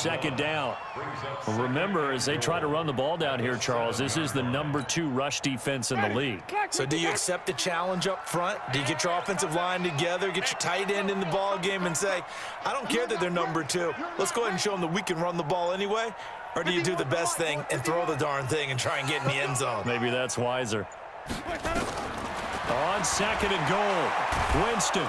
second down. Well, remember, as they try to run the ball down here, Charles, this is the #2 rush defense in the league. So do you accept the challenge up front? Do you get your offensive line together, get your tight end in the ball game and say, I don't care that they're #2. Let's go ahead and show them that we can run the ball anyway? Or do you do the best thing and throw the darn thing and try and get in the end zone? Maybe that's wiser. On second and goal, Winston.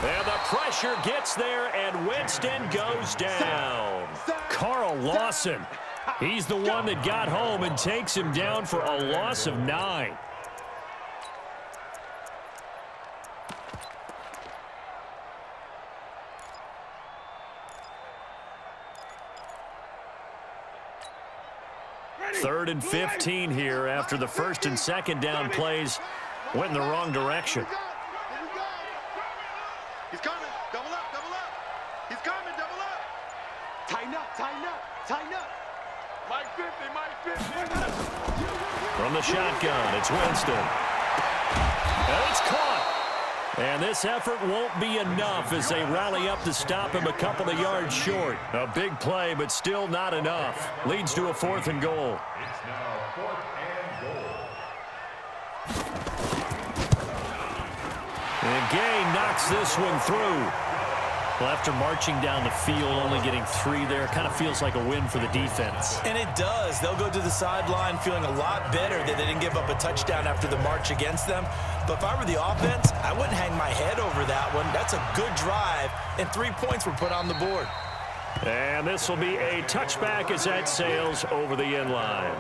And the pressure gets there, and Winston goes down. Carl Lawson, he's the one that got home and takes him down for a loss of 9. Third and 15 here after the first and second down plays went in the wrong direction. He's coming. Double up, double up. He's coming, double up. Tighten up, tighten up, tighten up. Mike 50, Mike 50. From the shotgun, it's Winston. And it's caught. And this effort won't be enough as they rally up to stop him a couple of yards short. A big play, but still not enough. Leads to a 4th and goal. It's now 4th and goal. And Gay knocks this one through. Well, after marching down the field, only getting 3 there, kind of feels like a win for the defense. And it does. They'll go to the sideline feeling a lot better that they didn't give up a touchdown after the march against them. But if I were the offense, I wouldn't hang my head over that one. That's a good drive, and 3 points were put on the board. And this will be a touchback as that sails over the end line.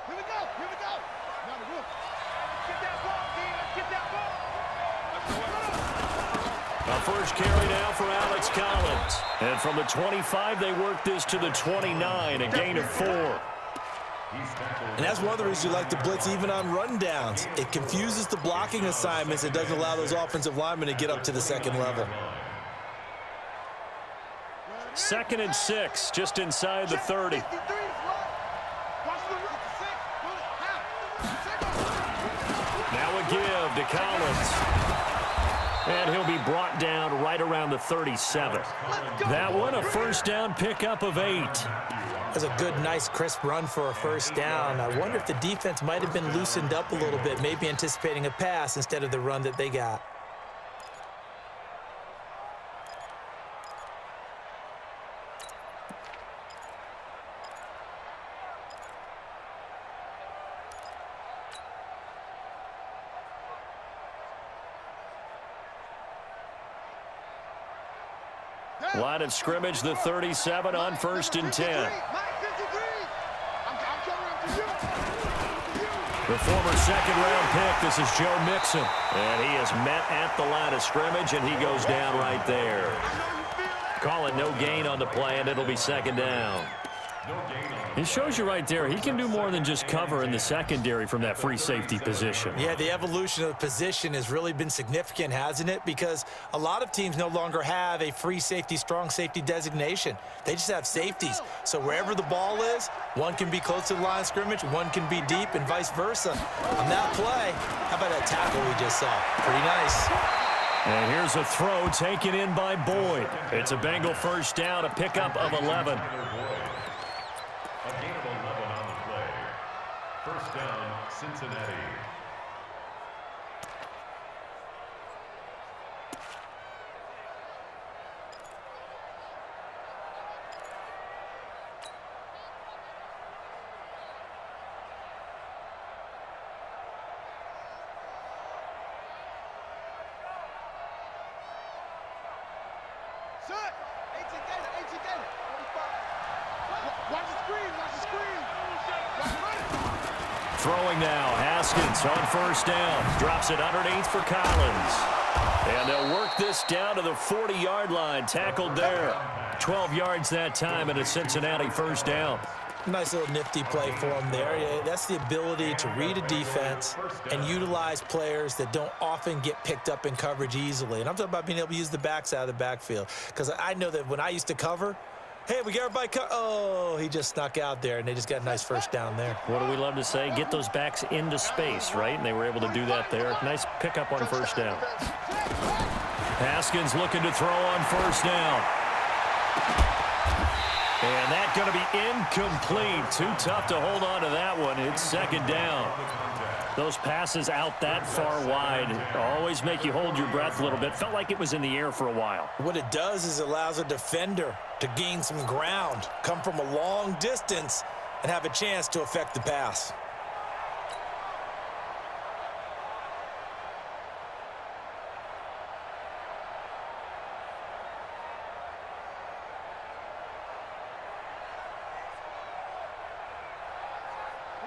Here we go, here we go. Now the roof. Get that ball, Dean. Let's get that ball. A first carry now for Alex Collins. And from the 25, they work this to the 29, a gain of 4. And that's one of the reasons you like to blitz even on rundowns. It confuses the blocking assignments. It doesn't allow those offensive linemen to get up to the second level. 2nd and 6, just inside the 30. Now a give to Collins. And he'll be brought down right around the 37. That one, a first down pickup of 8. That's a good, nice, crisp run for a first down. I wonder if the defense might have been loosened up a little bit, maybe anticipating a pass instead of the run that they got. Line of scrimmage, the 37 on 1st and 10. The former second-round pick, this is Joe Mixon. And he is met at the line of scrimmage, and he goes down right there. Call it no gain on the play, and it'll be 2nd down. It shows you right there, he can do more than just cover in the secondary from that free safety position. Yeah, the evolution of the position has really been significant, hasn't it? Because a lot of teams no longer have a free safety, strong safety designation. They just have safeties. So wherever the ball is, one can be close to the line of scrimmage, one can be deep, and vice versa. On that play, how about that tackle we just saw? Pretty nice. And here's a throw taken in by Boyd. It's a Bengal first down, a pickup of 11. A gain of 11 on the play. First down, Cincinnati. Set. 18 Gator, 18 Gator. 45. Watch the screen, watch the screen. Watch it. Throwing now, Haskins on first down. Drops it underneath for Collins. And they'll work this down to the 40-yard line. Tackled there. 12 yards that time and a Cincinnati first down. Nice little nifty play for him there. Yeah, that's the ability to read a defense and utilize players that don't often get picked up in coverage easily. And I'm talking about being able to use the backs out of the backfield. Because I know that when I used to cover, hey, we got everybody oh, he just snuck out there, and they just got a nice first down there. What do we love to say? Get those backs into space, right? And they were able to do that there. Nice pickup on first down. Haskins looking to throw on first down. And that's going to be incomplete. Too tough to hold on to that one. It's second down. Those passes out that far wide always make you hold your breath a little bit. Felt like it was in the air for a while. What it does is it allows a defender to gain some ground, come from a long distance, and have a chance to affect the pass.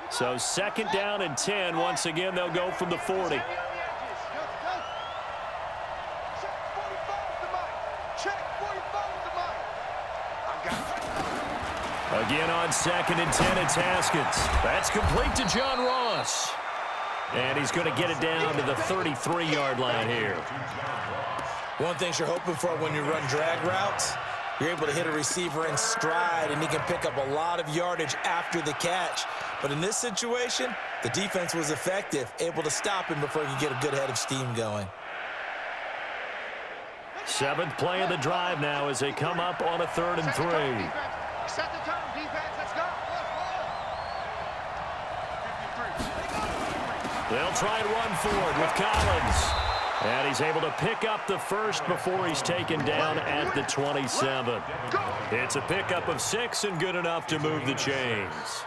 So second down and 10. Once again, they'll go from the 40. Again on second and 10, it's Haskins. That's complete to John Ross. And he's going to get it down to the 33-yard line here. One thing you're hoping for when you run drag routes, you're able to hit a receiver in stride, and he can pick up a lot of yardage after the catch. But in this situation, the defense was effective, able to stop him before he could get a good head of steam going. Seventh play of the drive now as they come up on a 3rd and 3. Set the tone, defense. Let's go. They'll try and run forward with Collins. And he's able to pick up the first before he's taken down at the 27. It's a pickup of 6 and good enough to move the chains.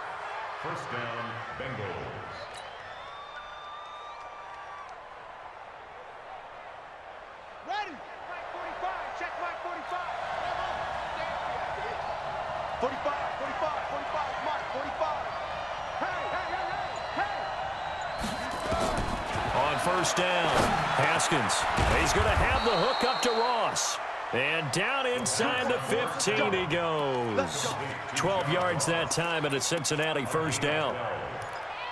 First down, Bengals. Ready. Mike 45. Check Mike 45. 45, 45, 45. Mike 45. Hey. On first down, Haskins. He's going to have the hook up to Ross. And down inside the 15 he goes. 12 yards that time and a Cincinnati first down.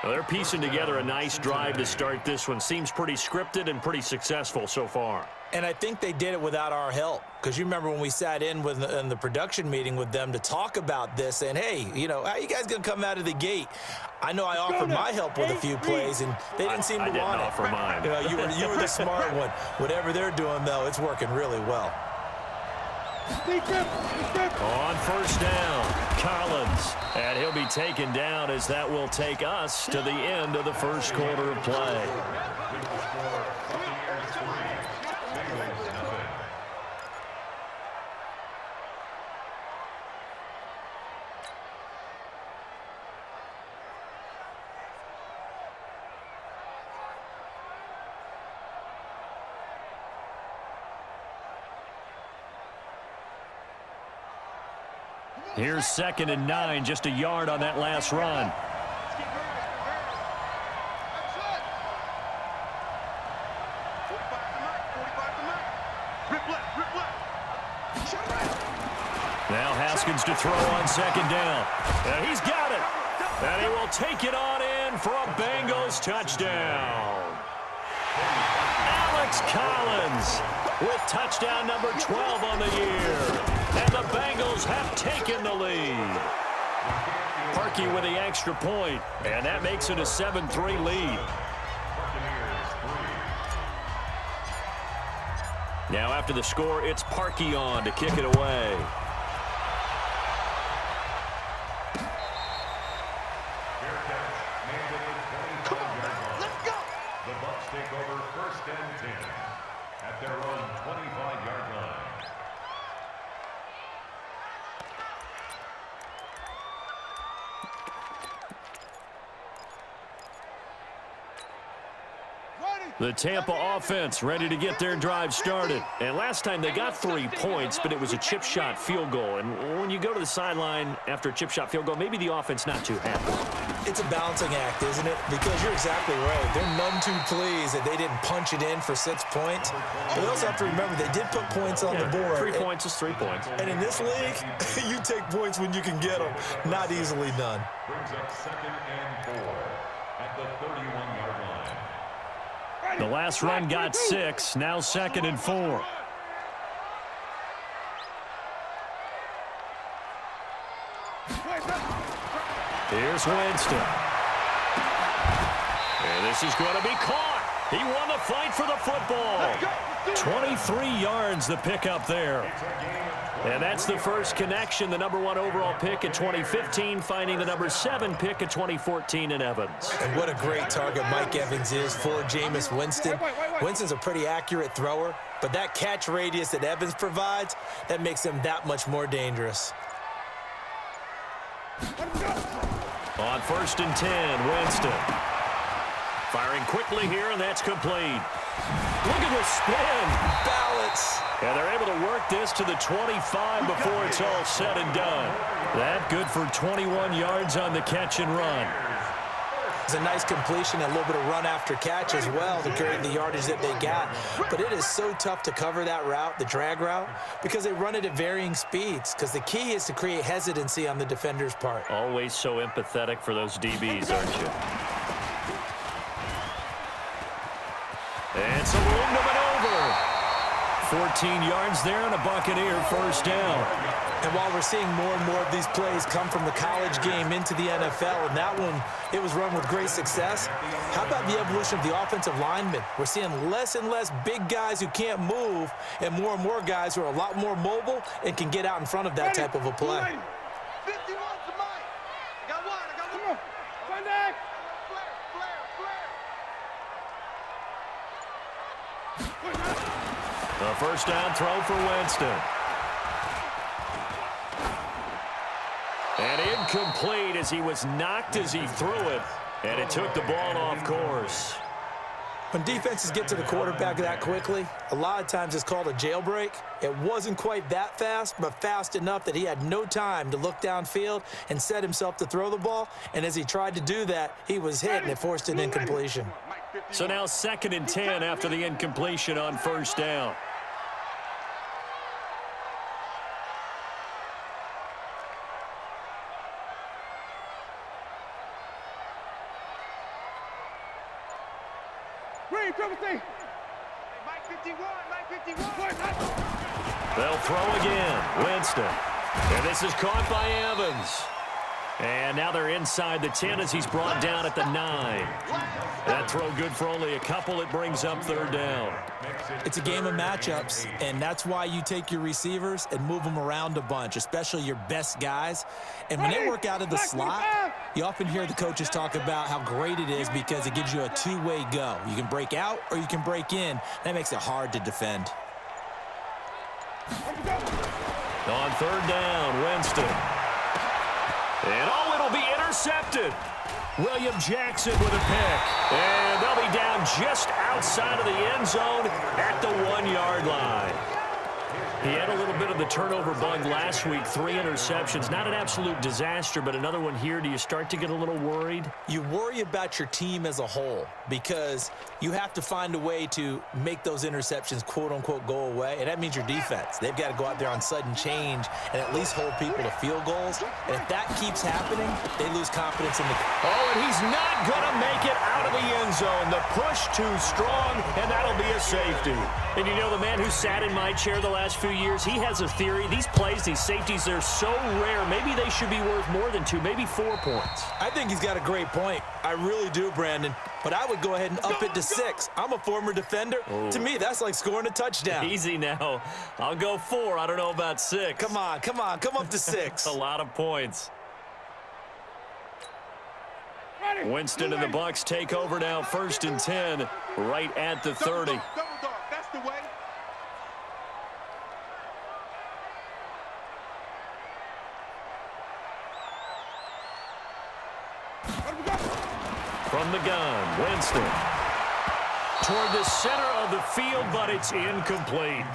Well, they're piecing together a nice drive to start this one. Seems pretty scripted and pretty successful so far. And I think they did it without our help. Because you remember when we sat in the production meeting with them to talk about this, and hey, you know, how you guys going to come out of the gate? I know I offered my help with a few plays, and they didn't seem to want it. I didn't offer mine. You know, you were the smart one. Whatever they're doing, though, it's working really well. On first down, Collins. And he'll be taken down as that will take us to the end of the first quarter of play. Here's 2nd and 9, just a yard on that last run. Now Haskins to throw on 2nd down. And he's got it. And he will take it on in for a Bengals touchdown. Alex Collins with touchdown number 12 on the year. And the Bengals have taken the lead. Parkey with the extra point, and that makes it a 7-3 lead. Now after the score, it's Parkey on to kick it away. Let's go. The Bucs take over 1st and 10 at their own 25-yard line. The Tampa offense ready to get their drive started. And last time they got 3 points, but it was a chip shot field goal. And when you go to the sideline after a chip shot field goal, maybe the offense not too happy. It's a balancing act, isn't it? Because you're exactly right. They're none too pleased that they didn't punch it in for 6 points. But we also have to remember they did put points on the board. 3 points is 3 points. And in this league, you take points when you can get them. Not easily done. Brings up 2nd and 4 at the 31-yard line. The last run got 6. Now 2nd and 4. Here's Winston. And this is going to be caught. He won the fight for the football. 23 yards the pickup there. And that's the first connection, the number 1 overall pick in 2015, finding the number 7 pick in 2014 in Evans. And what a great target Mike Evans is for Jameis Winston. Winston's a pretty accurate thrower, but that catch radius that Evans provides, that makes him that much more dangerous. On 1st and 10, Winston. Firing quickly here, and that's complete. Look at the spin. Balance. And they're able to work this to the 25 before it's all said and done. That good for 21 yards on the catch and run. It's a nice completion and a little bit of run after catch as well to carry the yardage that they got. But it is so tough to cover that route, the drag route, because they run it at varying speeds. Because the key is to create hesitancy on the defender's part. Always so empathetic for those DBs, aren't you? And some room to maneuver. 14 yards there and a Buccaneer first down. And while we're seeing more and more of these plays come from the college game into the NFL, and that one, it was run with great success, how about the evolution of the offensive linemen? We're seeing less and less big guys who can't move and more guys who are a lot more mobile and can get out in front of that type of a play. 51 to Mike. I got one. Flare. The first down throw for Winston. And incomplete as he was knocked as he threw it. And it took the ball off course. When defenses get to the quarterback that quickly, a lot of times it's called a jailbreak. It wasn't quite that fast, but fast enough that he had no time to look downfield and set himself to throw the ball. And as he tried to do that, he was hit and it forced an incompletion. So now 2nd and 10 after the incompletion on first down. They'll throw again. Winston. And this is caught by Evans. And now they're inside the 10 as he's brought down at the 9. That throw good for only a couple. It brings up 3rd down. It's a game of matchups, and that's why you take your receivers and move them around a bunch, especially your best guys. And when they work out of the slot, you often hear the coaches talk about how great it is because it gives you a two-way go. You can break out or you can break in. That makes it hard to defend. On 3rd down, Winston. And oh, it'll be intercepted. William Jackson with a pick. And they'll be down just outside of the end zone at the 1-yard line. He had a little bit of the turnover bug last week, 3 interceptions. Not an absolute disaster, but another one here. Do you start to get a little worried? You worry about your team as a whole because you have to find a way to make those interceptions, quote-unquote, go away, and that means your defense. They've got to go out there on sudden change and at least hold people to field goals. And if that keeps happening, they lose confidence in the... Oh, and he's not going to make it out of the end zone. The push too strong, and that'll be a safety. And you know, the man who sat in my chair the last few years, he has a theory. These plays, these safeties, they're so rare. Maybe they should be worth more than 2, maybe 4 points. I think he's got a great point. I really do, Brandon. But I would go ahead and up it to 6. I'm a former defender. Ooh. To me, that's like scoring a touchdown. Easy now. I'll go 4. I don't know about 6. Come on. Come up to 6. A lot of points. Winston and the Bucs take over now, 1st and 10, right at the 30. Double dog. That's the way. From the gun, Winston. toward the center of the field, but it's incomplete.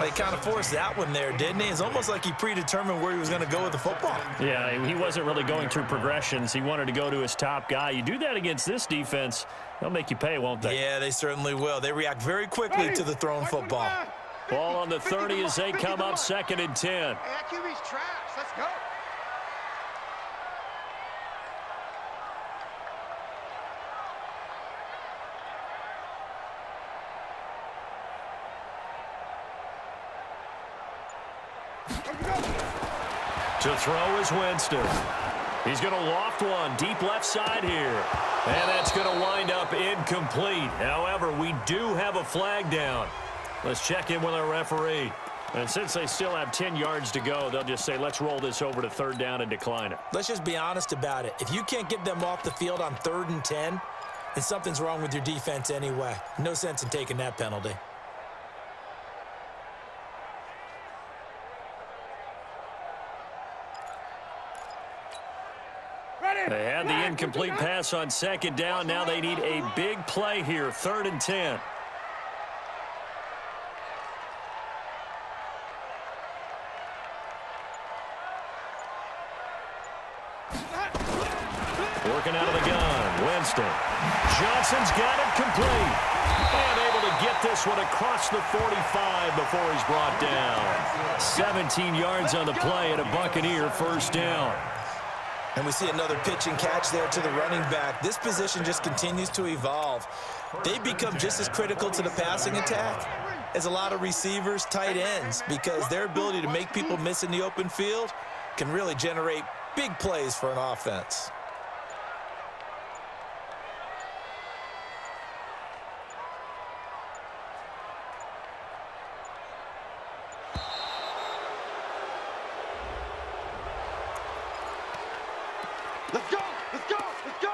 He kind of forced that one there, didn't he? It's almost like he predetermined where he was going to go with the football. Yeah, he wasn't really going through progressions. He wanted to go to his top guy. You do that against this defense, they'll make you pay, won't they? Yeah, they certainly will. They react very quickly to the thrown football. Ball on the 30 as they come up 2nd and 10. Hey, that QB's trash. Let's go. To throw is Winston. He's going to loft one deep left side here. And that's going to wind up incomplete. However, we do have a flag down. Let's check in with our referee. And since they still have 10 yards to go, they'll just say, let's roll this over to 3rd down and decline it. Let's just be honest about it. If you can't get them off the field on 3rd and 10, then something's wrong with your defense anyway. No sense in taking that penalty. They had the incomplete pass on 2nd down. Now they need a big play here, 3rd and 10. Working out of the gun, Winston. Johnson's got it complete. And able to get this one across the 45 before he's brought down. 17 yards on the play and a Buccaneer 1st down. And we see another pitch and catch there to the running back. This position just continues to evolve. They become just as critical to the passing attack as a lot of receivers, tight ends, because their ability to make people miss in the open field can really generate big plays for an offense. Let's go. Let's go. Let's go.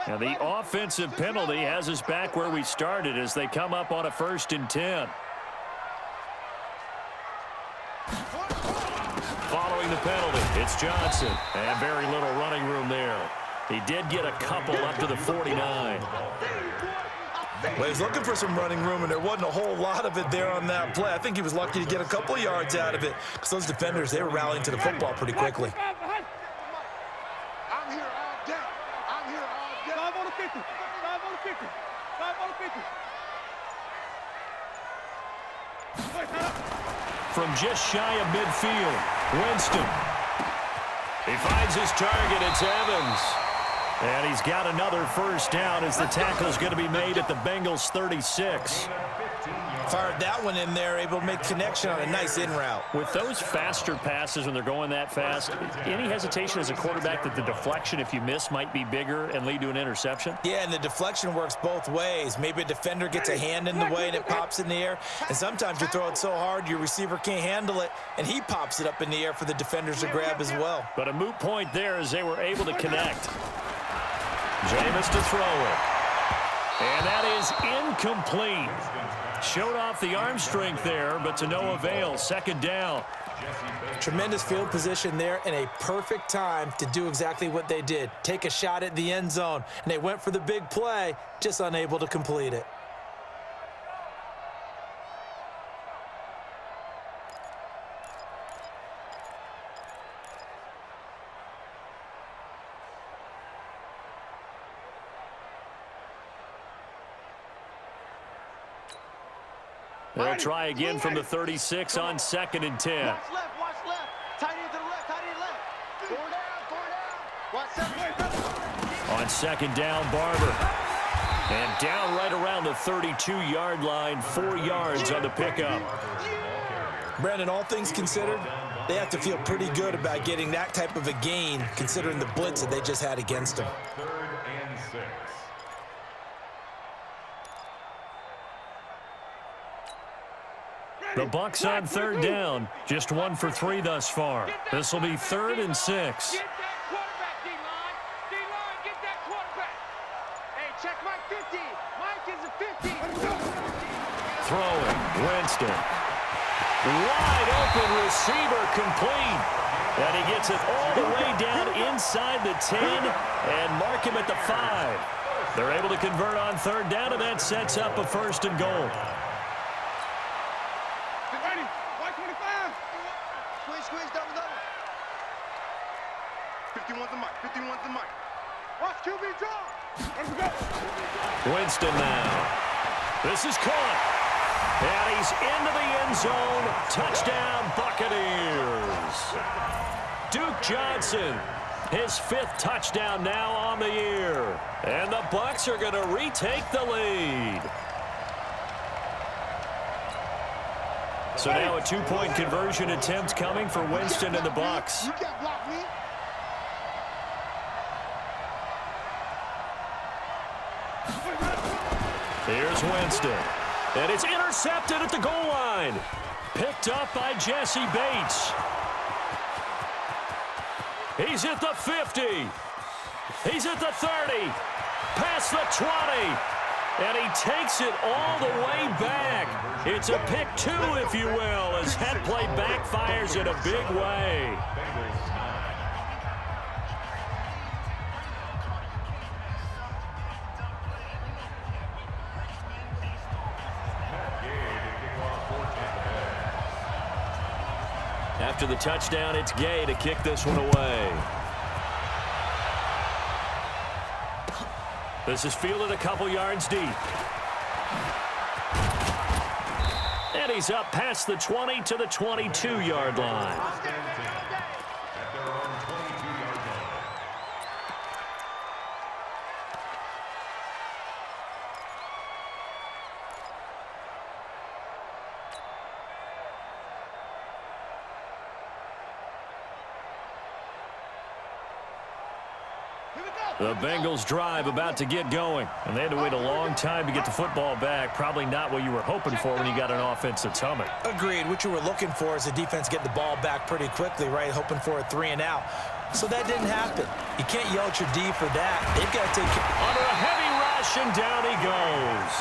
Now the offensive penalty has us back where we started as they come up on a 1st and 10. Following the penalty, it's Johnson. And very little running room there. He did get a couple up to the 49. Well, he was looking for some running room, and there wasn't a whole lot of it there on that play. I think he was lucky to get a couple of yards out of it because those defenders, they were rallying to the football pretty quickly. I'm here all day. I'm here all day. 5 on the 50. 5 on the 50. 5 on the 50. From just shy of midfield, Winston. He finds his target. It's Evans. And he's got another 1st down as the tackle's going to be made at the Bengals 36. Fired that one in there, able to make connection on a nice in route. With those faster passes when they're going that fast, any hesitation as a quarterback that the deflection, if you miss, might be bigger and lead to an interception? Yeah, and the deflection works both ways. Maybe a defender gets a hand in the way and it pops in the air. And sometimes you throw it so hard your receiver can't handle it, and he pops it up in the air for the defenders to grab as well. But a moot point there as they were able to connect. Jameis to throw it. And that is incomplete. Showed off the arm strength there, but to no avail. 2nd down. Tremendous field position there and a perfect time to do exactly what they did. Take a shot at the end zone. And they went for the big play, just unable to complete it. They'll try again from the 36 on 2nd and 10. Watch left. Watch left. Tight end to the left. Tight end left. 4 down. 4 down. Watch 7. On 2nd down, Barber. And down right around the 32-yard line, 4 yards on the pickup. Brandon, all things considered, they have to feel pretty good about getting that type of a gain, considering the blitz that they just had against them. 3rd and 6. The Bucs on 3rd down, just 1 for 3 thus far. This will be 3rd and 6. Get that quarterback, D-line. D-line, get that quarterback. Hey, check Mike 50. Mike is a 50. Throwing, Winston. Wide open receiver complete. And he gets it all the way down inside the 10 and mark him at the 5. They're able to convert on third down, and that sets up a first and goal. Get ready. White 25. Squeeze, double. 51's the mic. 51's the mic. Watch QB draw. Let's go. Winston now. This is caught. And he's into the end zone. Touchdown, Buccaneers. Duke Johnson, his 5th touchdown now on the year. And the Bucs are going to retake the lead. So now a 2-point conversion attempt coming for Winston and the Bucs. You can't block me. Here's Winston. And it's intercepted at the goal line. Picked up by Jesse Bates. He's at the 50. He's at the 30. Past the 20. And he takes it all the way back. It's a pick 2, if you will, as head play backfires in a big way. After the touchdown, it's Gay to kick this one away. This is fielded a couple yards deep. And he's up past the 20 to the 22-yard line. The Bengals drive about to get going, and they had to wait a long time to get the football back. Probably not what you were hoping for when you got an offense that's humming. Agreed. What you were looking for is the defense get the ball back pretty quickly, right? Hoping for a 3 and out. So that didn't happen. You can't yell at your D for that. They've got to take under a heavy rush, and down he goes.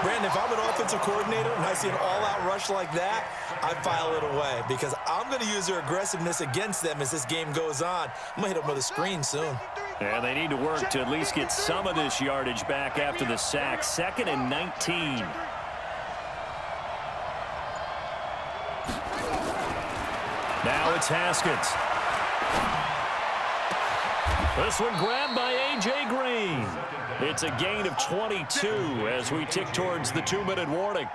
Brandon, if I'm an offensive coordinator and I see an all-out rush like that, I file it away because I'm going to use their aggressiveness against them as this game goes on. I'm going to hit them with a screen soon. And they need to work to at least get some of this yardage back after the sack. 2nd and 19. Now it's Haskins. This one grabbed by A.J. Green. It's a gain of 22 as we tick towards the 2-minute warning.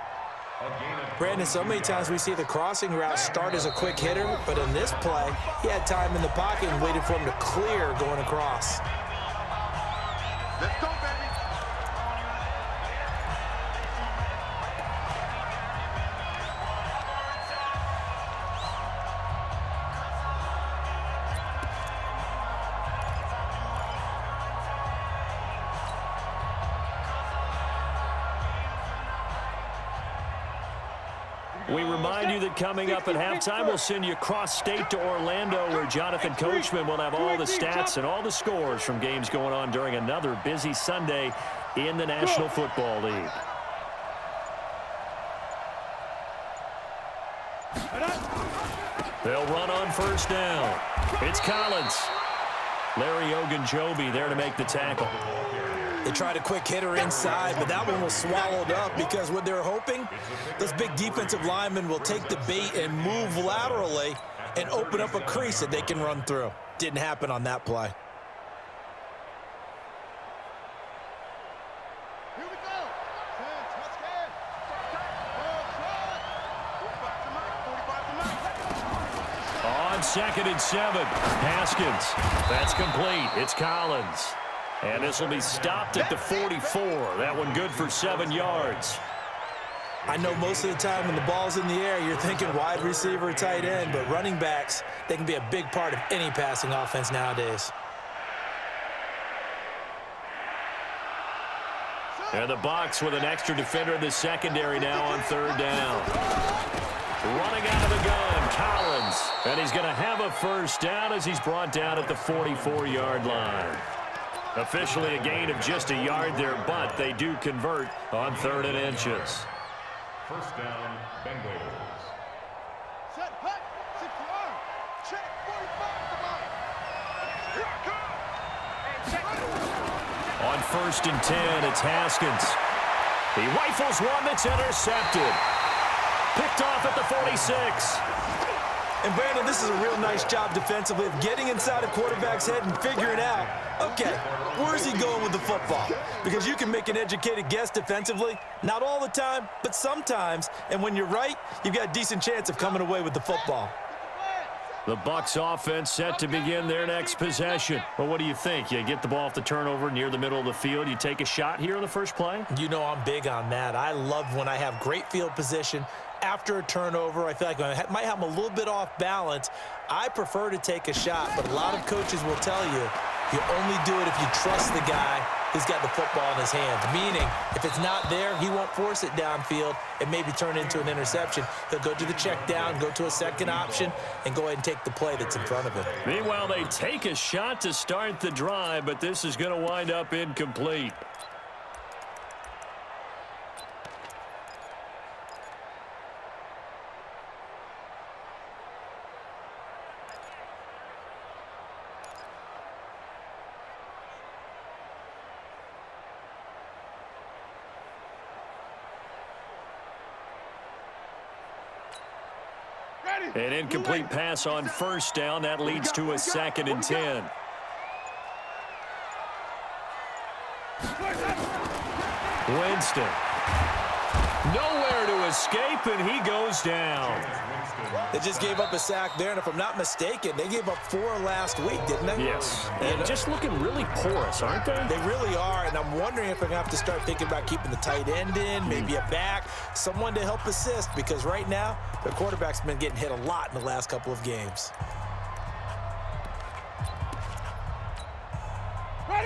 Brandon, so many times we see the crossing route start as a quick hitter, but in this play, he had time in the pocket and waited for him to clear going across. Let's go, baby. We remind you that coming up at halftime, we'll send you cross-state to Orlando, where Jonathan Coachman will have all the stats and all the scores from games going on during another busy Sunday in the National Football League. They'll run on first down. It's Collins. Larry Ogunjobi there to make the tackle. They tried a quick hitter inside, but that one was swallowed up because what they're hoping, those big defensive linemen will take the bait and move laterally and open up a crease that they can run through. Didn't happen on that play. Here we go. Touchdown. 45 to 9. On 2nd and 7, Haskins. That's complete. It's Collins. And this will be stopped at the 44. That one good for 7 yards. I know most of the time when the ball's in the air, you're thinking wide receiver, tight end, but running backs, they can be a big part of any passing offense nowadays. And the Bucs with an extra defender in the secondary now on 3rd down. Running out of the gun, Collins. And he's going to have a first down as he's brought down at the 44-yard line. Officially a gain of just a yard there, but they do convert on 3rd and inches. First down, Bengals. Set, hut, 60 yard. Check, 45, come on. Here I come. On 1st and 10, it's Haskins. He rifles one that's intercepted. Picked off at the 46. And Brandon, this is a real nice job defensively of getting inside a quarterback's head and figuring out, okay, where's he going with the football? Because you can make an educated guess defensively, not all the time, but sometimes. And when you're right, you've got a decent chance of coming away with the football. The Bucs offense set to begin their next possession. Well, what do you think? You get the ball off the turnover near the middle of the field. You take a shot here in the first play? You know I'm big on that. I love when I have great field position. After a turnover, I feel like I might have them a little bit off balance. I prefer to take a shot, but a lot of coaches will tell you, you only do it if you trust the guy who's got the football in his hands. Meaning, if it's not there, he won't force it downfield and maybe turn into an interception. He'll go to the check down, go to a second option, and go ahead and take the play that's in front of him. Meanwhile, they take a shot to start the drive, but this is going to wind up incomplete. An incomplete pass on 1st down. That leads to a 2nd and 10. Winston. Nowhere to escape, and he goes down. They just gave up a sack there, and if I'm not mistaken, they gave up 4 last week, didn't they? Yes. And just looking really porous, aren't they? They really are, and I'm wondering if they're going to have to start thinking about keeping the tight end in, maybe a back, someone to help assist, because right now, their quarterback's been getting hit a lot in the last couple of games.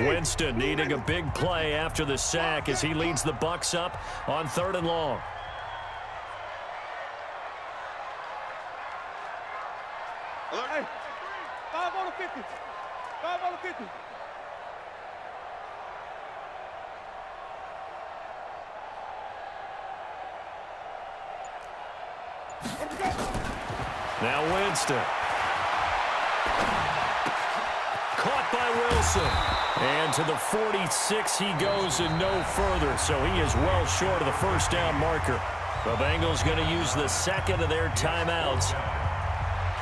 Winston needing a big play after the sack as he leads the Bucs up on 3rd and long. Hey, 5 on the 50. 5 on the 50. Now Winston. Caught by Wilson. And to the 46 he goes and no further. So he is well short of the 1st down marker. The Bengals going to use the 2nd of their timeouts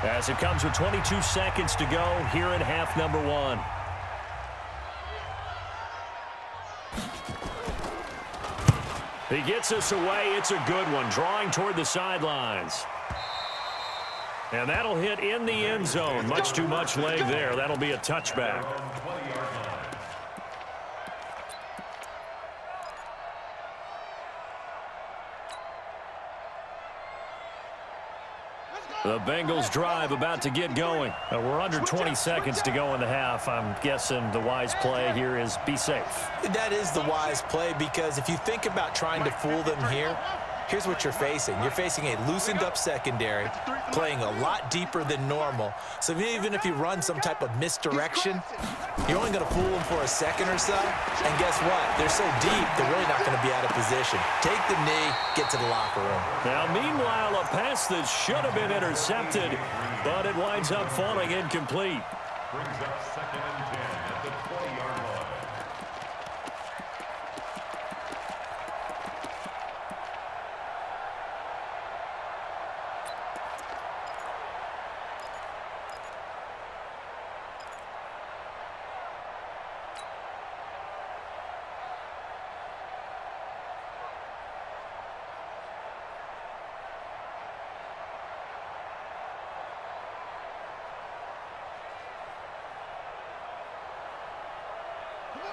as it comes with 22 seconds to go here in half number 1. He gets us away. It's a good one. Drawing toward the sidelines. And that'll hit in the end zone. Much too much leg there. That'll be a touchback. The Bengals drive about to get going. We're under 20 seconds to go in the half. I'm guessing the wise play here is be safe. That is the wise play, because if you think about trying to fool them here, here's what you're facing. You're facing a loosened-up secondary, playing a lot deeper than normal. So even if you run some type of misdirection, you're only going to fool them for a second or so. And guess what? They're so deep, they're really not going to be out of position. Take the knee, get to the locker room. Now, meanwhile, a pass that should have been intercepted, but it winds up falling incomplete. Brings up 2nd and 10 at the 20-yard line.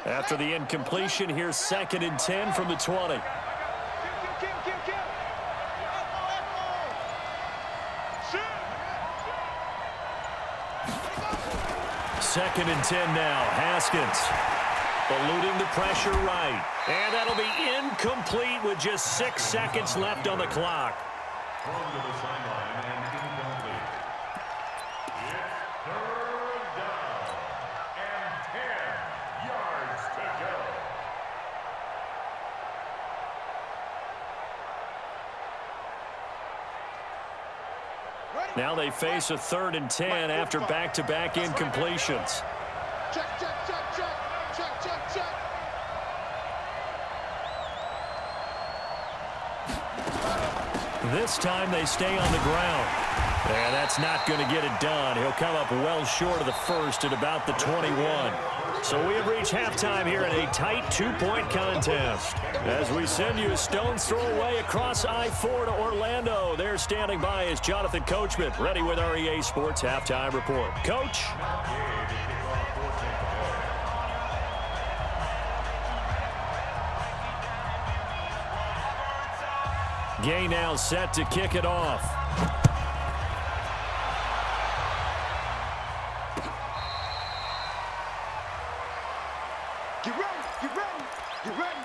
After the incompletion, here's 2nd and 10 from the 20. Second and 10 now. Haskins eluding the pressure right. And that'll be incomplete with just 6 seconds left on the clock. Thrown to the sideline and incomplete. It's 3rd down and 10 yards to go. Ready? Now they face a 3rd and 10 after back-to-back incompletions. Check, check, check, check. Check, check, check. This time they stay on the ground. And that's not going to get it done. He'll come up well short of the first at about the 21. So we have reached halftime here in a tight 2-point contest. As we send you a stone's throw away across I-4 to Orlando. There standing by is Jonathan Coachman, ready with our EA Sports Halftime Report. Coach? Gay now set to kick it off. Get ready, get ready, get ready.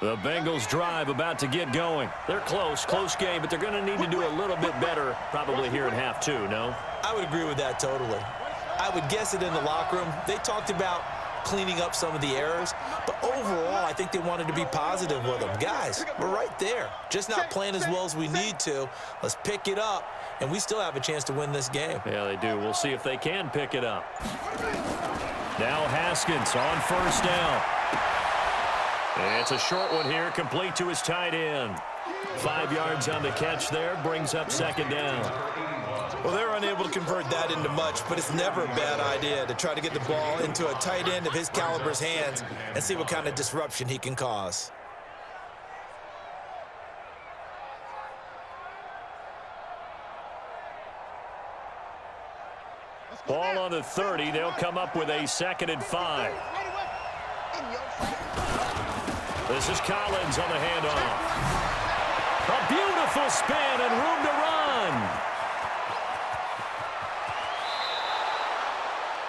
The Bengals drive about to get going. They're close game, but they're going to need to do a little bit better probably here in half two, no? I would agree with that totally. I would guess it in the locker room. They talked about cleaning up some of the errors, but overall, I think they wanted to be positive with them. Guys, we're right there. Just not playing as well as we need to. Let's pick it up, and we still have a chance to win this game. Yeah, they do. We'll see if they can pick it up. Now Haskins on first down. It's a short one here, complete to his tight end. 5 yards on the catch there, brings up second down. Well, they're unable to convert that into much, but it's never a bad idea to try to get the ball into a tight end of his caliber's hands and see what kind of disruption he can cause. Ball on the 30. They'll come up with a 2nd and 5. This is Collins on the handoff. A beautiful spin and room to run.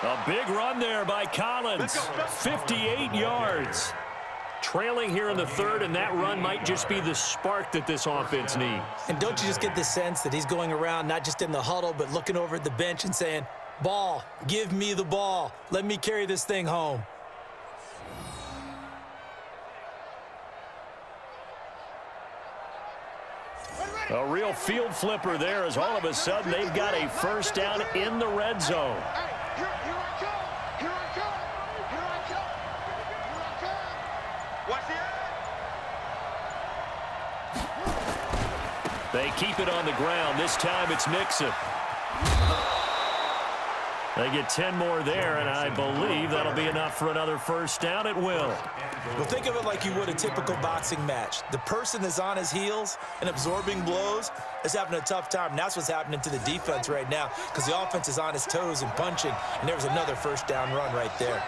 A big run there by Collins. 58 yards. Trailing here in the 3rd, and that run might just be the spark that this offense needs. And don't you just get the sense that he's going around not just in the huddle, but looking over at the bench and saying, ball, give me the ball. Let me carry this thing home. A real field flipper there as all of a sudden they've got a first down in the red zone. Here I come. Here I come. Here I come. Here I come. Watch the They keep it on the ground. This time it's Mixon. They get 10 more there, and I believe that'll be enough for another first down. It will. Well, think of it like you would a typical boxing match. The person that's on his heels and absorbing blows is having a tough time. And that's what's happening to the defense right now because the offense is on his toes and punching, and there's another first down run right there.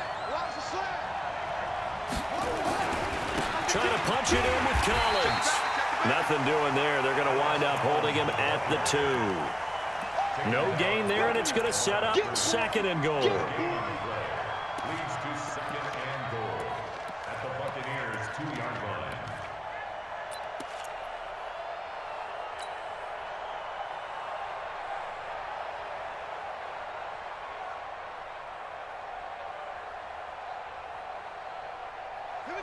Trying to punch it in with Collins. Nothing doing there. They're going to wind up holding him at the 2. No gain there, and it's going to set up 2nd and goal. Leads to 2nd and goal at the Buccaneers' 2-yard line.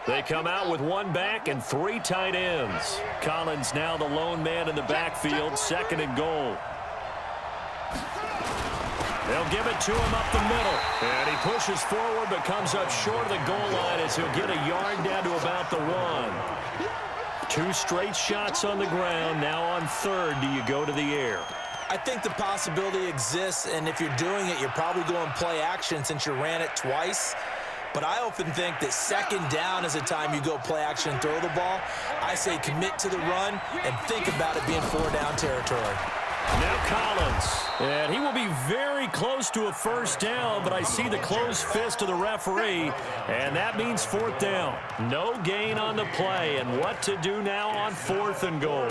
They come out with 1 back and 3 tight ends. Collins now the lone man in the backfield, 2nd and goal. They'll give it to him up the middle. And he pushes forward but comes up short of the goal line as he'll get a yard down to about the 1. 2 straight shots on the ground. Now on 3rd, do you go to the air? I think the possibility exists, and if you're doing it, you're probably going play action since you ran it twice. But I often think that 2nd down is the time you go play action and throw the ball. I say commit to the run and think about it being 4-down territory. Now Collins, and he will be very close to a first down, but I see the closed fist of the referee, and that means 4th down. No gain on the play, and what to do now on 4th and goal.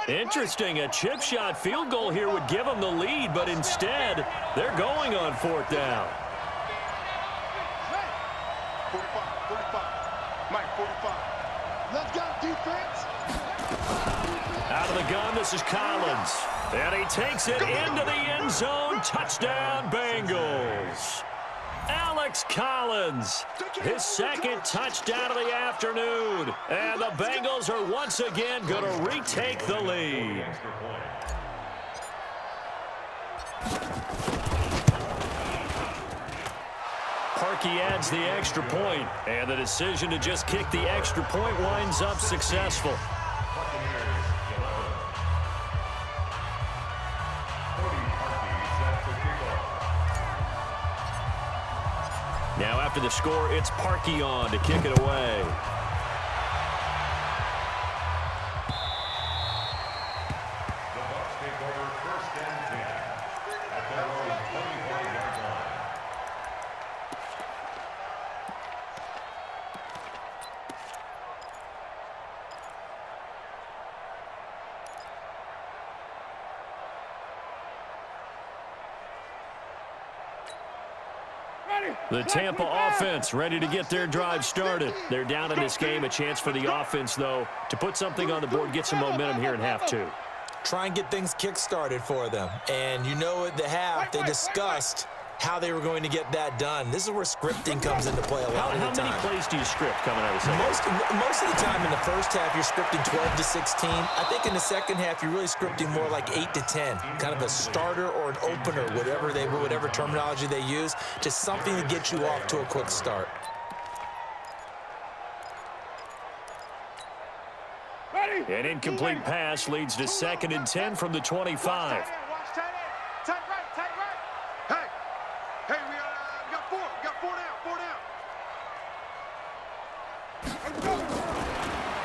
Interesting, a chip shot field goal here would give them the lead, but instead, they're going on 4th down. 45, 45. Mike, 45. Let's go, defense. Out of the gun, this is Collins. And he takes it into the end zone. Touchdown, Bengals. Alex Collins, his second touchdown of the afternoon. And the Bengals are once again going to retake the lead. Parkey adds the extra point, and the decision to just kick the extra point winds up successful. Now after the score, it's Parkey on to kick it away. The Bucs take over 1st and 10 at their own 25-yard line. The Tampa offense ready to get their drive started. They're down in this game. A chance for the offense, though, to put something on the board, get some momentum here in half two. Try and get things kick-started for them. And you know at the half, they discussed how they were going to get that done. This is where scripting comes into play a lot of the time. How many plays do you script coming out of the second? Most of the time in the first half, you're scripting 12 to 16. I think in the second half, you're really scripting more like 8 to 10, kind of a starter or an opener, whatever terminology they use, just something to get you off to a quick start. An incomplete pass leads to 2nd and 10 from the 25. Watch tight end. Tight right. Hey, we got four. We got four down.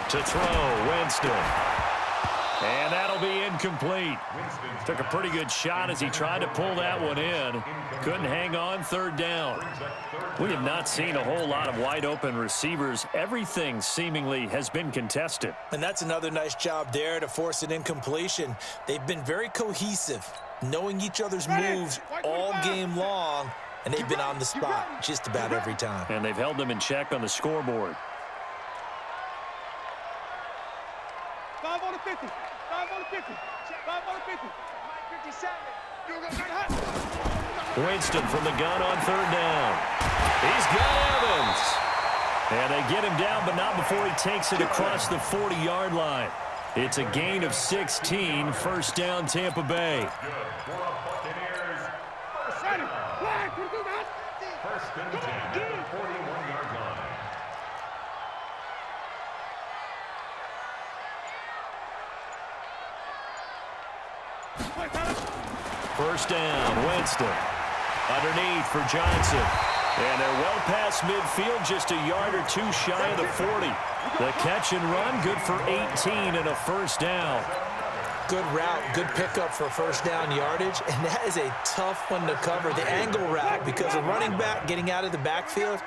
To throw, Winston. And that'll be incomplete. Took a pretty good shot as he tried to pull that one in. Couldn't hang on, 3rd down. We have not seen a whole lot of wide-open receivers. Everything seemingly has been contested. And that's another nice job there to force an incompletion. They've been very cohesive, knowing each other's moves all game long, and they've been on the spot just about every time. And they've held them in check on the scoreboard. 5 on the 50. 5 on the 50. 5 on the 50. Mike 57. Winston from the gun on 3rd down. He's got Evans. And they get him down, but not before he takes it across the 40-yard line. It's a gain of 16, 1st down Tampa Bay. Good for a Buccaneers 1st down. 1st and 10 at the 41-yard line. First down, Winston. Underneath for Johnson. And they're well past midfield, just a yard or two shy of the 40. The catch and run, good for 18 and a 1st down. Good route, good pickup for 1st down yardage, and that is a tough one to cover, the angle route, because a running back getting out of the backfield,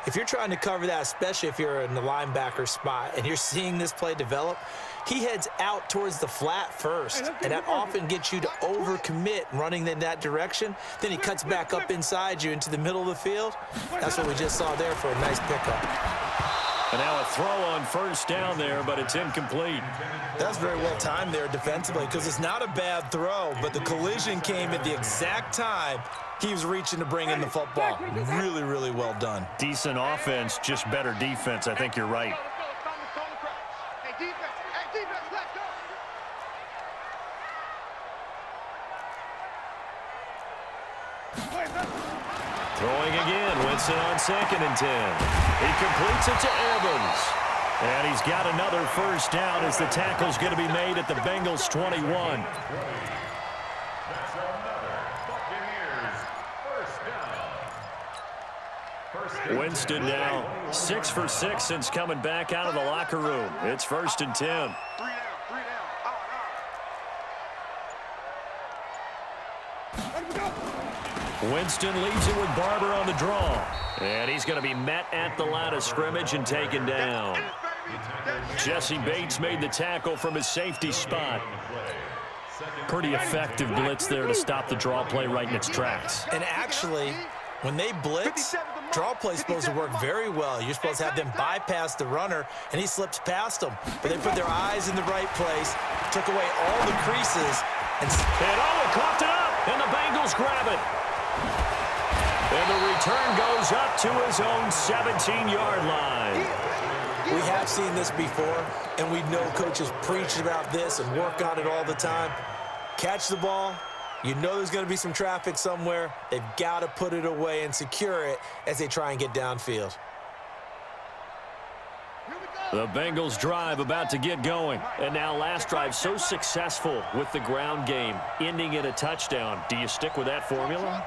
if you're trying to cover that, especially if you're in the linebacker spot and you're seeing this play develop, he heads out towards the flat first, and that often gets you to overcommit running in that direction. Then he cuts back up inside you into the middle of the field. That's what we just saw there for a nice pickup. And now a throw on 1st down there, but it's incomplete. That's very well timed there defensively, because it's not a bad throw, but the collision came at the exact time he was reaching to bring in the football. Really, really well done. Decent offense, just better defense. I think you're right. Hey, defense, let's go. Throwing again, Winston on 2nd and 10. He completes it to Evans. And he's got another 1st down as the tackle's going to be made at the Bengals 21. That's another Buccaneers 1st down. Winston now 6 for 6 since coming back out of the locker room. It's 1st and 10. 3 down. Winston leaves it with Barber on the draw. And he's going to be met at the line of scrimmage and taken down. Jesse Bates made the tackle from his safety spot. Pretty effective blitz there to stop the draw play right in its tracks. And actually, when they blitz, draw play is supposed to work very well. You're supposed to have them bypass the runner, and he slips past them. But they put their eyes in the right place, took away all the creases, and coughed it up, and the Bengals grab it. And the return goes up to his own 17-yard line. We have seen this before, and we know coaches preach about this and work on it all the time. Catch the ball. You know there's going to be some traffic somewhere. They've got to put it away and secure it as they try and get downfield. The Bengals drive about to get going. And now last drive so successful with the ground game, ending in a touchdown. Do you stick with that formula?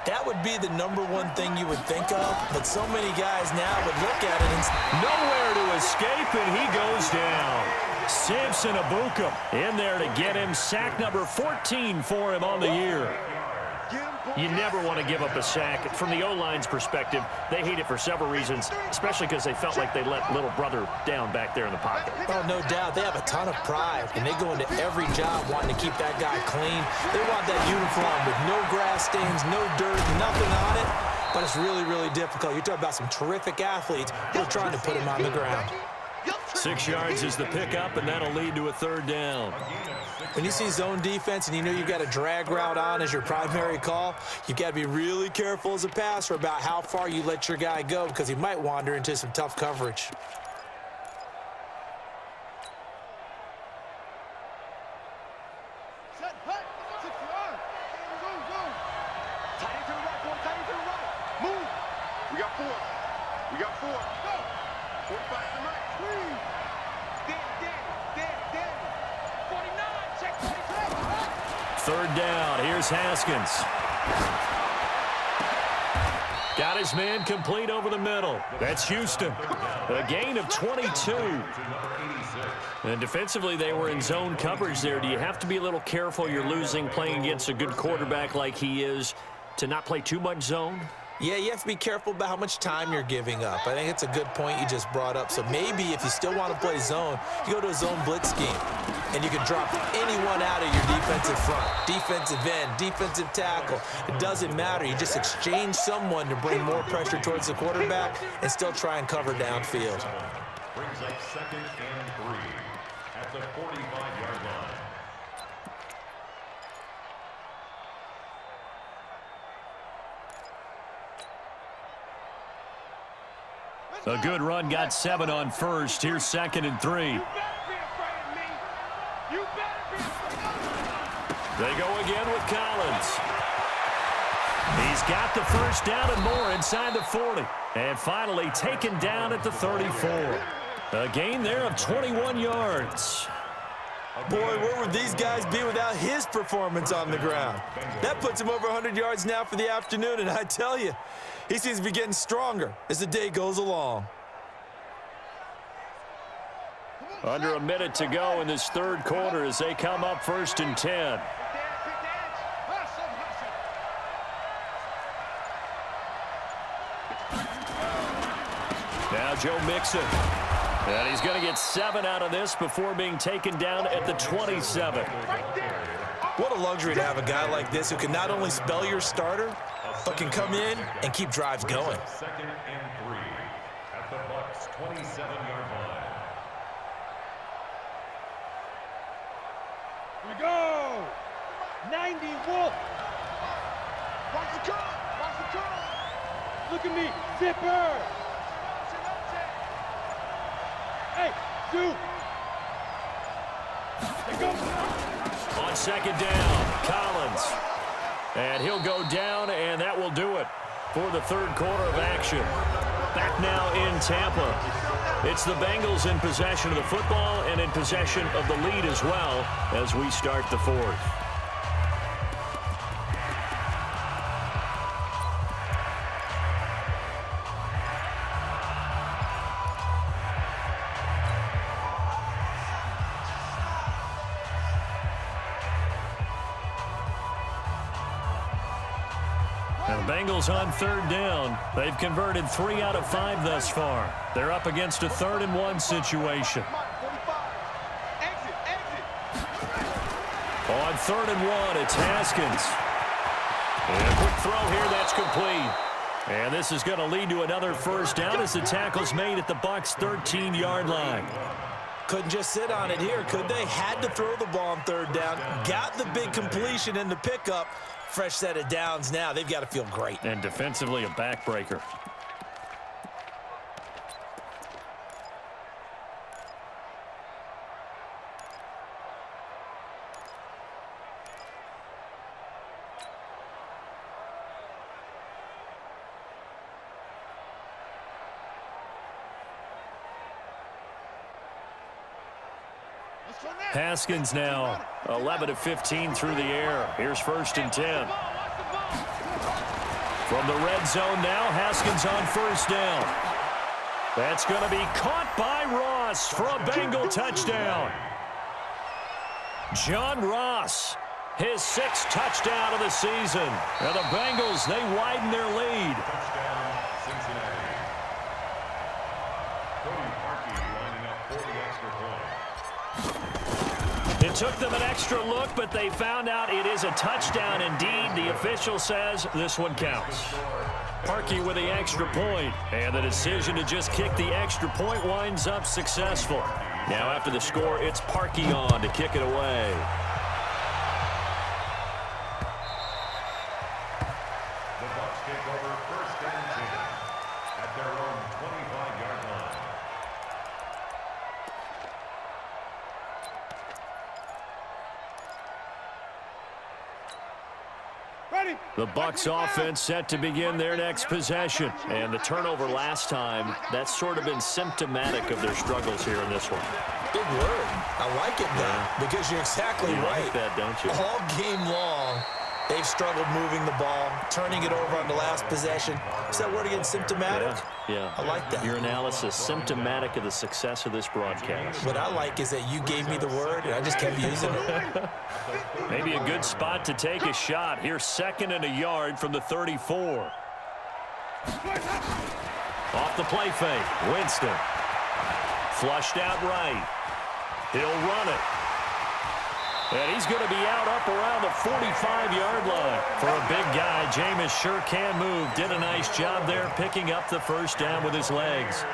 That would be the #1 thing you would think of, but so many guys now would look at it and nowhere to escape, and he goes down. Samson Abuka in there to get him. Sack number 14 for him on the year. You never want to give up a sack. From the O-line's perspective, they hate it for several reasons, especially because they felt like they let little brother down back there in the pocket. Oh, no doubt. They have a ton of pride, and they go into every job wanting to keep that guy clean. They want that uniform with no grass stains, no dirt, nothing on it. But it's really, really difficult. You're talking about some terrific athletes who are trying to put him on the ground. 6 yards is the pickup, and that'll lead to a third down. When you see zone defense and you know you've got a drag route on as your primary call, you've got to be really careful as a passer about how far you let your guy go because he might wander into some tough coverage. Set, hut, 6 yards. Zone. Tight end to the right, boy, tight end to the right. Move. We got 4. Go. 45 to the right. Squeeze. Dead. 49, check 47. Third down. Here's Haskins. Got his man complete over the middle. That's Houston. A gain of 22. And defensively, they were in zone coverage there. Do you have to be a little careful? You're losing playing against a good quarterback like he is to not play too much zone? Yeah, you have to be careful about how much time you're giving up. I think it's a good point you just brought up. So maybe if you still want to play zone, you go to a zone blitz scheme, and you can drop anyone out of your defensive front, defensive end, defensive tackle. It doesn't matter. You just exchange someone to bring more pressure towards the quarterback and still try and cover downfield. Brings up 2nd and 3 at the 45-yard line. A good run, got 7 on first. Here's 2nd and 3. They go again with Collins. He's got the first down and more inside the 40. And finally taken down at the 34. A gain there of 21 yards. Boy, where would these guys be without his performance on the ground? That puts him over 100 yards now for the afternoon, and I tell you, he seems to be getting stronger as the day goes along. Under a minute to go in this third quarter as they come up 1st and 10. Now Joe Mixon. And he's going to get 7 out of this before being taken down at the 27. What a luxury to have a guy like this who can not only spell your starter, but can come in and keep drives going. 2nd and 3 at the Bucs' 27-yard line. Here we go. 90 Wolf. Watch the curl. Look at me. Zipper. Hey, shoot. On 2nd down, Collins. And he'll go down, and that will do it for the third quarter of action. Back now in Tampa. It's the Bengals in possession of the football and in possession of the lead as well as we start the 4th. Bengals on 3rd down. They've converted 3 out of 5 thus far. They're up against a 3rd and 1 situation. On 3rd and 1, it's Haskins. And a quick throw here, that's complete. And this is going to lead to another first down as the tackle's made at the Bucs' 13-yard line. Couldn't just sit on it here, could they? Had to throw the ball on third down. Got the big completion in the pickup. Fresh set of downs now. They've got to feel great. And defensively, a backbreaker. Haskins now 11 of 15 through the air. Here's 1st and 10. From the red zone now, Haskins on 1st down. That's going to be caught by Ross for a Bengal touchdown. John Ross, his 6th touchdown of the season. And the Bengals, they widen their lead. Touchdown, Cincinnati. Cody Parkey lining up for the extra point. It took them an extra look, but they found out it is a touchdown indeed. The official says this one counts. Parkey with the extra point, and the decision to just kick the extra point winds up successful. Now after the score, it's Parkey on to kick it away. The Bucs take over 1st and 10 at their own 25-yard line. The Bucs offense set to begin their next possession. And the turnover last time, that's sort of been symptomatic of their struggles here in this one. Big word. I like it now because you're exactly right. Like that, don't you? All game long, they've struggled moving the ball, turning it over on the last possession. Is that word again, symptomatic? Yeah. I like that. Your analysis, symptomatic of the success of this broadcast. What I like is that you gave me the word, and I just kept using it. Maybe a good spot to take a shot. Here's 2nd and a yard from the 34. Off the play fake, Winston. Flushed out right. He'll run it. And he's going to be out up around the 45-yard line. For a big guy, Jameis sure can move. Did a nice job there picking up the 1st down with his legs.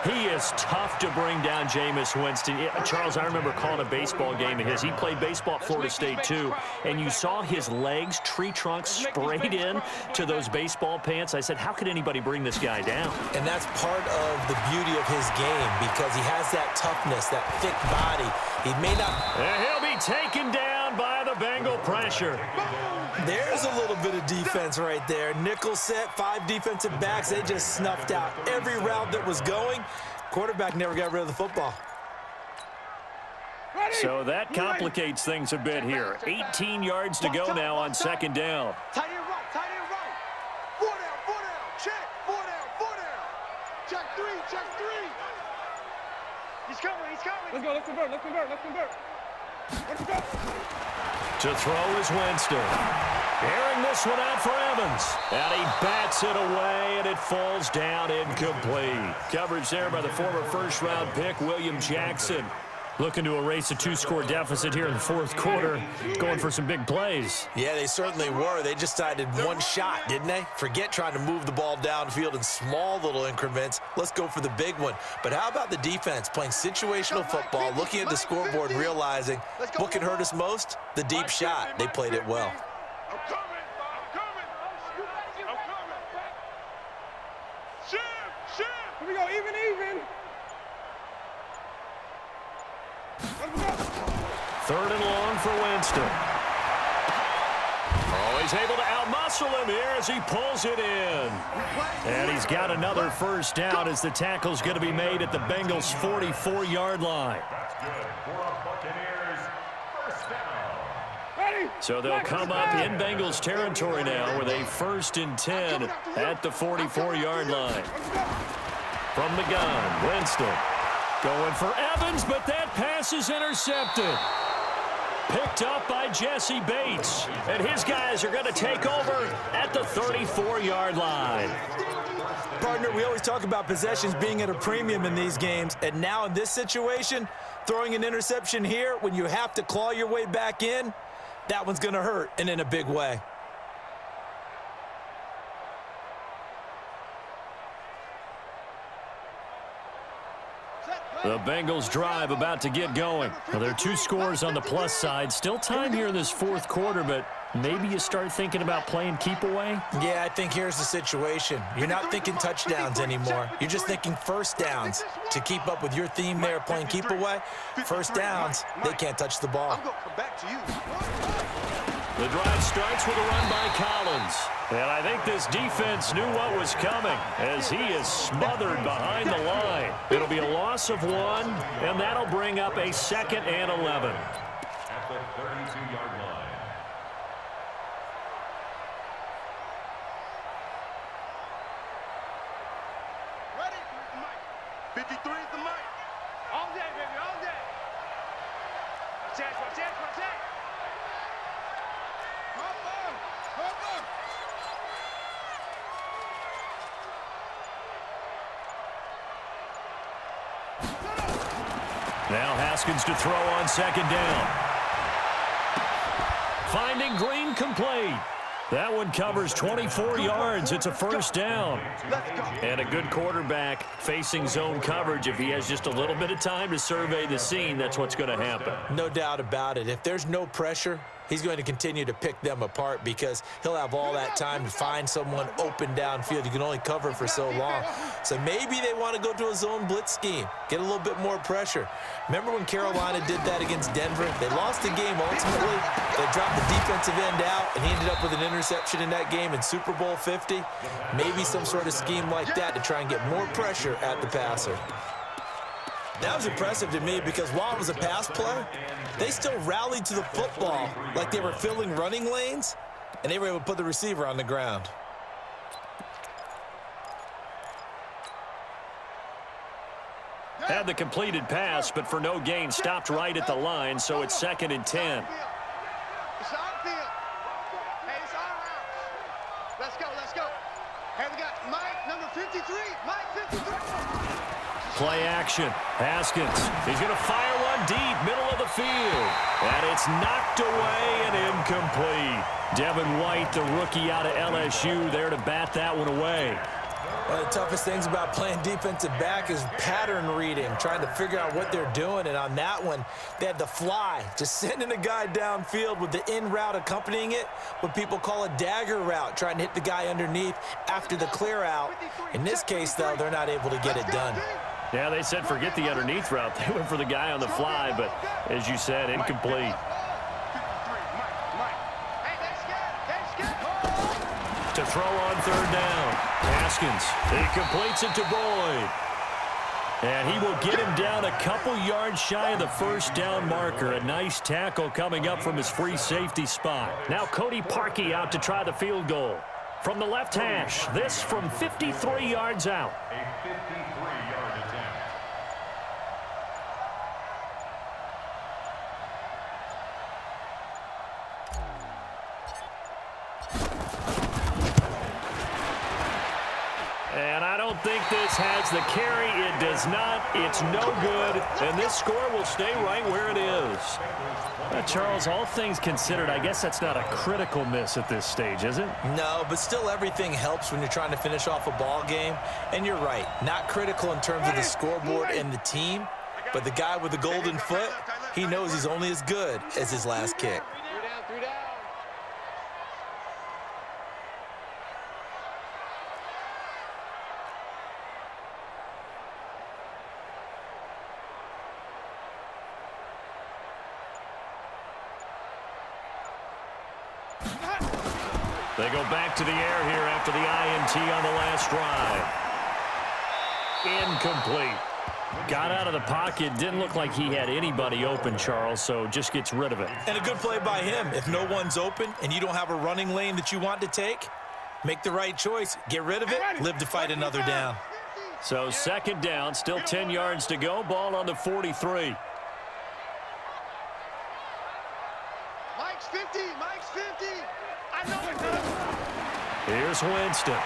He is tough to bring down, Jameis Winston. Charles, I remember calling a baseball game of his. He played baseball at Florida State, too, and you saw his legs, tree trunks sprayed in to those baseball pants. I said, how could anybody bring this guy down? And that's part of the beauty of his game because he has that toughness, that thick body. He may not... And he'll be taken down by the Bengal pressure. There's a little bit of defense right there. Nickel set, 5 defensive backs. They just snuffed out every route that was going. Quarterback never got rid of the football. So that complicates things a bit here. 18 yards to go now on 2nd down. Tight end right, tight end right. 4 down, check. 4 down. Check 3. He's coming. Let's convert. To throw is Winston. Airing this one out for Evans. And he bats it away, and it falls down incomplete. Coverage there by the former 1st-round pick, William Jackson. Looking to erase a 2-score deficit here in the 4th quarter. Going for some big plays. Yeah, they certainly were. They just decided one shot, didn't they? Forget trying to move the ball downfield in small little increments. Let's go for the big one. But how about the defense playing situational football, looking at the scoreboard and realizing what can hurt us most? The deep shot. They played it well. I'm coming. Shim. Here we go, even. 3rd and long for Winston. Oh, he's able to outmuscle him here as he pulls it in. And he's got another 1st down as the tackle's going to be made at the Bengals' 44-yard line. That's good for a Buccaneers 1st down. So they'll come up in Bengals territory now with a 1st and 10 at the 44-yard line. From the gun, Winston going for Evans, but that pass is intercepted. Picked up by Jesse Bates. And his guys are going to take over at the 34-yard line. Partner, we always talk about possessions being at a premium in these games. And now in this situation, throwing an interception here when you have to claw your way back in, that one's going to hurt, and in a big way. The Bengals drive about to get going. Now, there are 2 scores on the plus side. Still time here in this fourth quarter, but maybe you start thinking about playing keep away? Yeah, I think here's the situation. You're not thinking touchdowns anymore. You're just thinking first downs. To keep up with your theme there, playing keep away, first downs, they can't touch the ball. I'm going to come back to you. The drive starts with a run by Collins. And I think this defense knew what was coming as he is smothered behind the line. It'll be a loss of 1, and that'll bring up a 2nd and 11. At the 32-yard line. Ready? 53 is the mic. All day, baby, all day. Watch out, watch out, watch out. Now Haskins to throw on 2nd down. Finding Green complete. That one covers 24 yards. It's a first down. And a good quarterback facing zone coverage. If he has just a little bit of time to survey the scene, that's what's going to happen. No doubt about it. If there's no pressure, he's going to continue to pick them apart because he'll have all that time to find someone open downfield. You can only cover for so long. So maybe they want to go to a zone blitz scheme, get a little bit more pressure. Remember when Carolina did that against Denver? They lost the game ultimately. They dropped the defensive end out, and he ended up with an interception in that game in Super Bowl 50. Maybe some sort of scheme like that to try and get more pressure at the passer. That was impressive to me because while it was a pass play, they still rallied to the football like they were filling running lanes, and they were able to put the receiver on the ground. Had the completed pass, but for no gain, stopped right at the line, so it's 2nd and 10. It's our field. Hey, it's our house. Let's go, let's go. Hey, we got Mike, number 53. Mike, 53. Play action. Haskins. He's going to fire one deep, middle of the field. And it's knocked away and incomplete. Devin White, the rookie out of LSU, there to bat that one away. One of the toughest things about playing defensive back is pattern reading, trying to figure out what they're doing. And on that one, they had to fly, just sending a guy downfield with the in route accompanying it, what people call a dagger route, trying to hit the guy underneath after the clear out. In this case, though, they're not able to get it done. Yeah, they said forget the underneath route. They went for the guy on the fly, but as you said, incomplete. To throw on 3rd down. Haskins. He completes it to Boyd. And he will get him down a couple yards shy of the first down marker. A nice tackle coming up from his free safety spot. Now Cody Parkey out to try the field goal. From the left hash, this from 53 yards out. A 53-yard attempt. And I don't think this has the carry. It does not. It's no good. And this score will stay right where it is. Charles, all things considered, I guess that's not a critical miss at this stage, is it? No, but still everything helps when you're trying to finish off a ball game. And you're right, not critical in terms of the scoreboard and the team, but the guy with the golden foot, he knows he's only as good as his last kick. 3 down, 3 down. They go back to the air here after the INT on the last drive. Incomplete. Got out of the pocket. Didn't look like he had anybody open, Charles, so just gets rid of it. And a good play by him. If no one's open and you don't have a running lane that you want to take, make the right choice. Get rid of it. Live to fight another down. So 2nd down, still 10 yards to go. Ball on the 43. Mike's 50, Mike's 50. I know it, Doug. Here's Winston.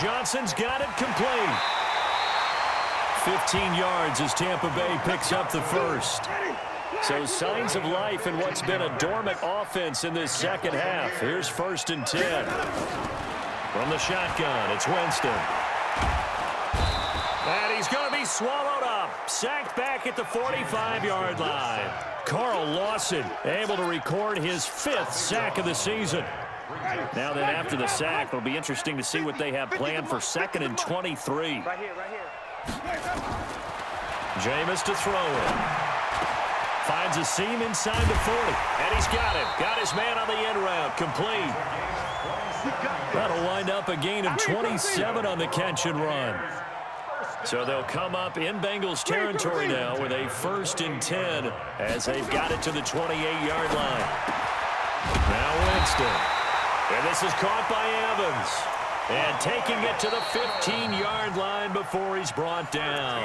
Johnson's got it complete. 15 yards as Tampa Bay picks up the first. So signs of life in what's been a dormant offense in this second half. Here's 1st and 10. From the shotgun, it's Winston. And he's going he's swallowed up. Sacked back at the 45-yard line. Carl Lawson able to record his 5th sack of the season. Now then, after the sack, it'll be interesting to see what they have planned for 2nd and 23. Right here, right here. Jameis to throw it. Finds a seam inside the 40. And he's got him. Got his man on the end route. Complete. That'll wind up a gain of 27 on the catch and run. So they'll come up in Bengals territory now with a 1st and 10 as they've got it to the 28-yard line. Now Winston. And this is caught by Evans. And taking it to the 15-yard line before he's brought down.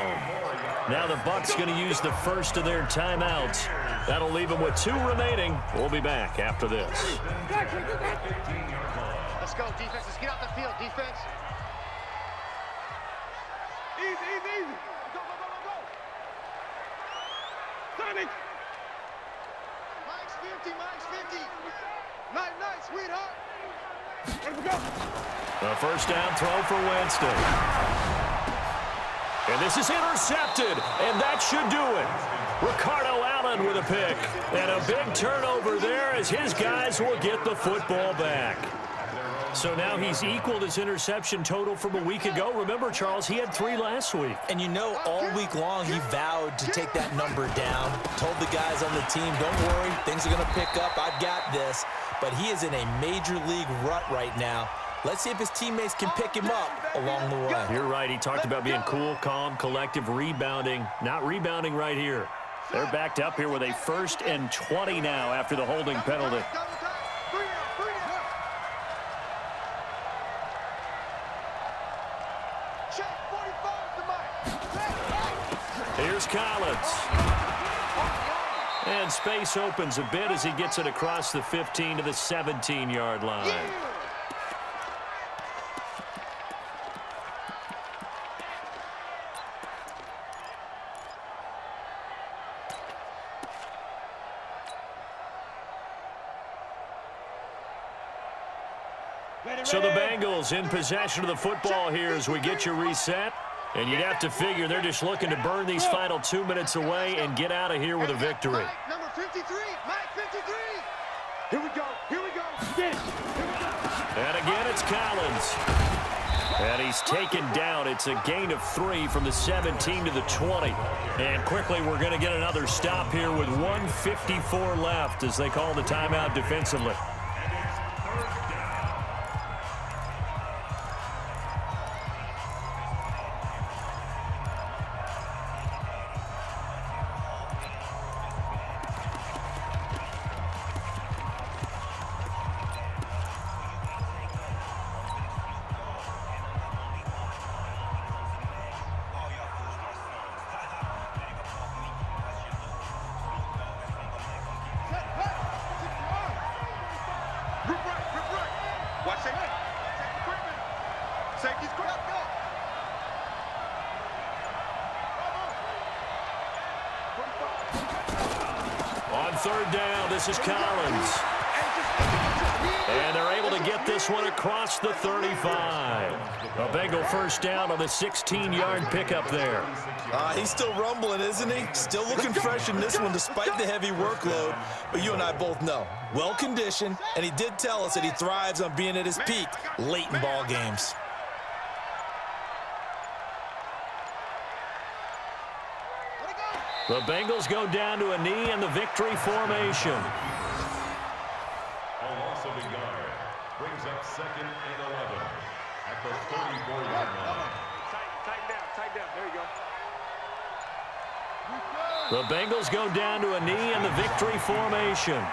Now the Bucs going to use the first of their timeouts. That'll leave them with 2 remaining. We'll be back after this. Let's go, defense. Let's get out the field, defense. Easy, easy, easy. Go, go, go, go, go. Sonic. Mike's 50, Mike's 50. Night, night, sweetheart. Let him go. A first down throw for Winston. And this is intercepted, and that should do it. Ricardo Allen with a pick. And a big turnover there as his guys will get the football back. So now he's equaled his interception total from a week ago. Remember, Charles, he had 3 last week. And you know, all week long, he vowed to take that number down. Told the guys on the team, don't worry, things are going to pick up. I've got this. But he is in a major league rut right now. Let's see if his teammates can pick him up along the way. You're right. He talked about being cool, calm, collective, rebounding. Not rebounding right here. They're backed up here with a 1st and 20 now after the holding penalty. Here's Collins. And space opens a bit as he gets it across the 15 to the 17-yard line. So the Bengals in possession of the football here as we get you reset. And you'd have to figure they're just looking to burn these final 2 minutes away and get out of here with a victory. Mike, number 53. Mike, 53. Here we go. Here we go. Here we go. And again, it's Collins. And he's taken down. It's a gain of 3 from the 17 to the 20. And quickly, we're going to get another stop here with 1:54 left as they call the timeout defensively. Watch safety. Safety's quick. On 3rd down, this is Collins. And they're able to get this one across the 35. A Bengal first down on the 16-yard pickup there. He's still rumbling, isn't he? Still looking fresh in this one despite the heavy workload. But you and I both know, well-conditioned, and he did tell us that he thrives on being at his peak late in ball games. The Bengals go down to a knee in the victory formation. Alonso Guard brings up 2nd and 11 at the 34-yard line. Tighten down. There you go. The Bengals go down to a knee in the victory formation.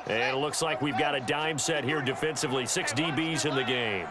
And it looks like we've got a dime set here defensively. 6 DBs in the game.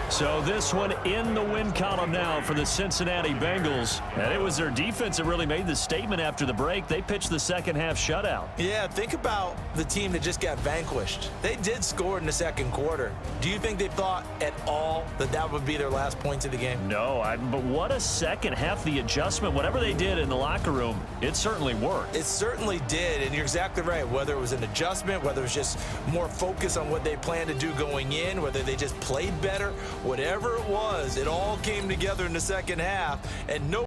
So this one in the win column now for the Cincinnati Bengals. And it was their defense that really made the statement after the break. They pitched the second half shutout. Yeah, think about the team that just got vanquished. They did score in the second quarter. Do you think they thought at all that that would be their last points of the game? No, but what a second half. The adjustment, whatever they did in the locker room, it certainly worked. It certainly did, and you're exactly right. Whether it was an adjustment, whether it was just more focus on what they planned to do going in, whether they just played better, whatever it was, it all came together in the second half, and no